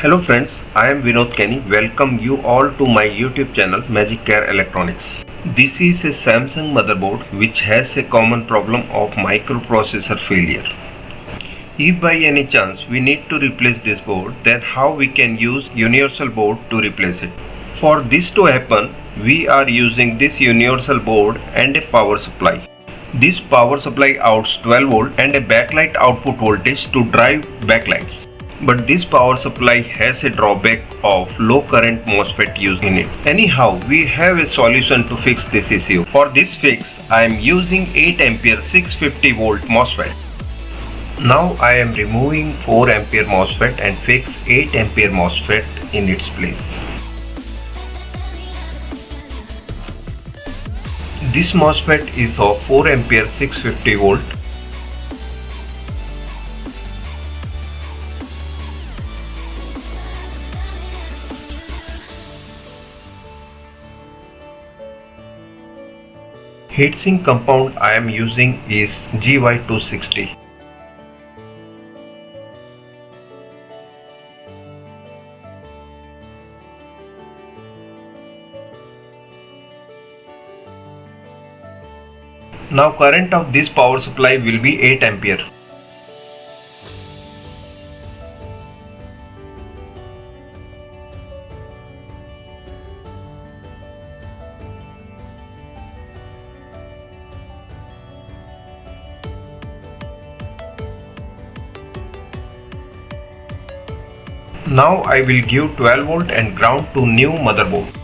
Hello friends, I am Vinod Kenny. Welcome you all to my YouTube channel Magic Care Electronics. This is a Samsung motherboard which has a common problem of microprocessor failure. If by any chance we need to replace this board, then how we can use universal board to replace it? For this to happen, we are using this universal board and a power supply. This power supply outs 12 volt and a backlight output voltage to drive backlights. But this power supply has a drawback of low current MOSFET used in it. Anyhow, we have a solution to fix this issue. For this fix, I am using 8 ampere 650 volt MOSFET. Now I am removing 4 ampere MOSFET and fix 8 ampere MOSFET in its place. This MOSFET is of 4 ampere 650 volt. Heatsink compound I am using is GY260. Now current of this power supply will be 8 ampere. Now I will give 12 volt and ground to new motherboard.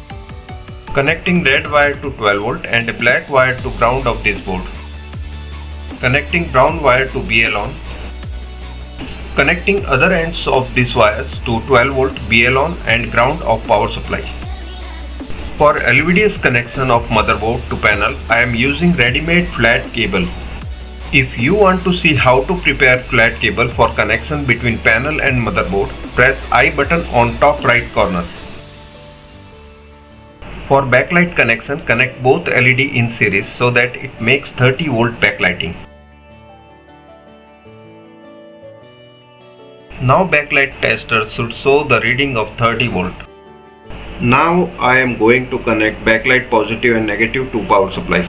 Connecting red wire to 12 volt and a black wire to ground of this board. Connecting brown wire to BL on. Connecting other ends of these wires to 12 volt BL on and ground of power supply. For LVDS connection of motherboard to panel, I am using ready-made flat cable. If you want to see how to prepare flat cable for connection between panel and motherboard, press I button on top right corner. For backlight connection, connect both LED in series so that it makes 30 volt backlighting. Now backlight tester should show the reading of 30 volt. Now I am going to connect backlight positive and negative to power supply.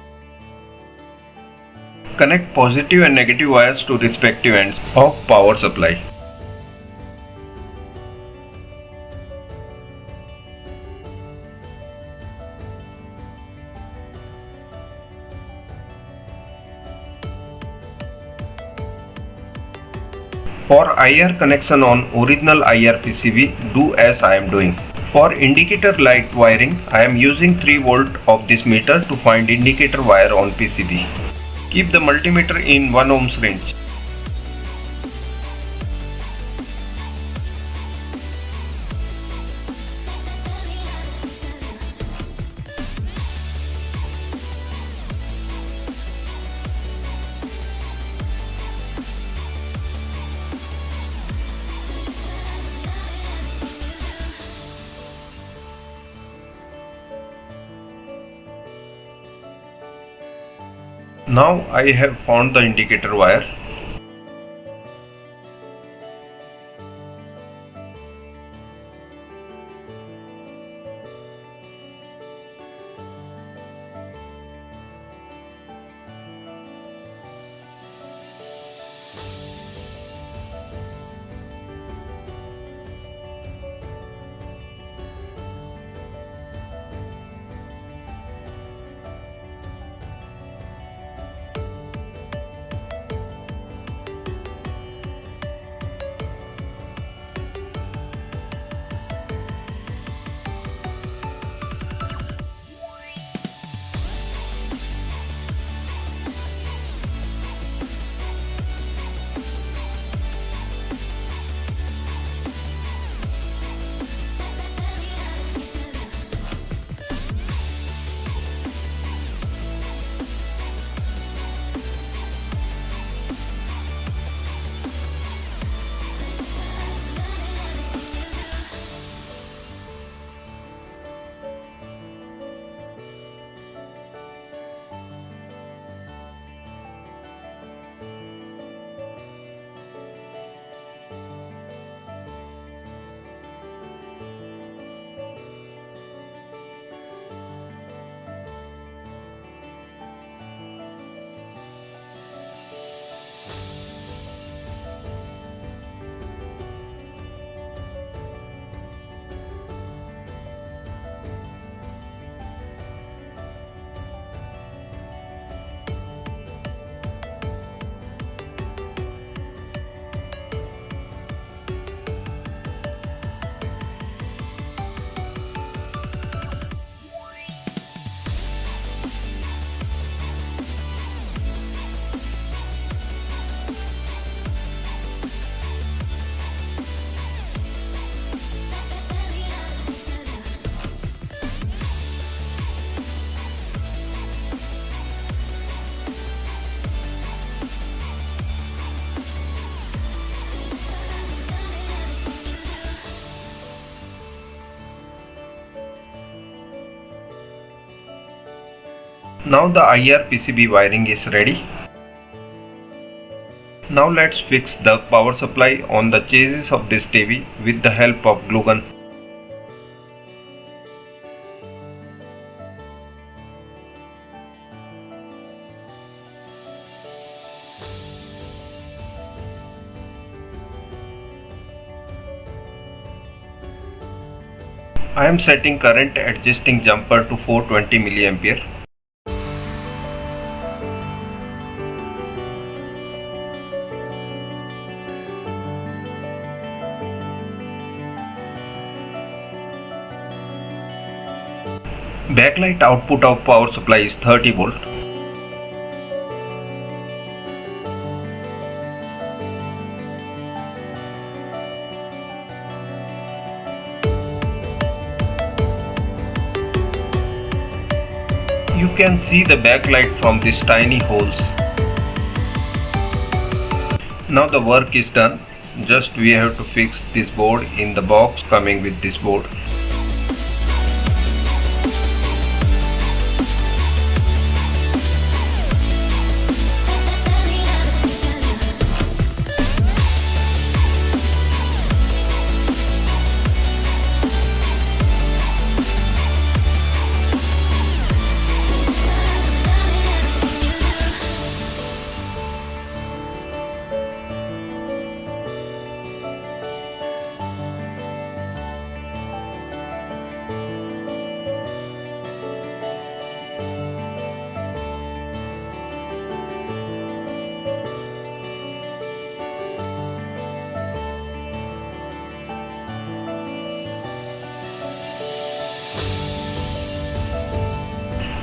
Connect positive and negative wires to respective ends of power supply. For IR connection on original IR PCB, do as I am doing. For indicator light wiring, I am using 3 volt of this meter to find indicator wire on PCB. Keep the multimeter in 1 ohms range. Now I have found the indicator wire. Now the IR PCB wiring is ready. Now let's fix the power supply on the chassis of this TV with the help of glue gun. I am setting current adjusting jumper to 420 mA. Backlight output of power supply is 30 volt. You can see the backlight from these tiny holes. Now the work is done. Just we have to fix this board in the box coming with this board.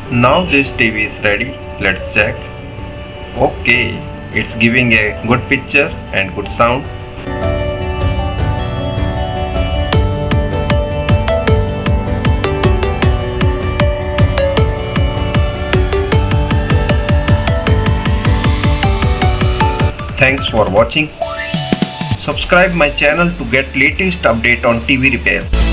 Now this TV is ready. Let's check. Okay, it's giving a good picture and good sound. Thanks for watching. Subscribe my channel to get latest update on TV repair.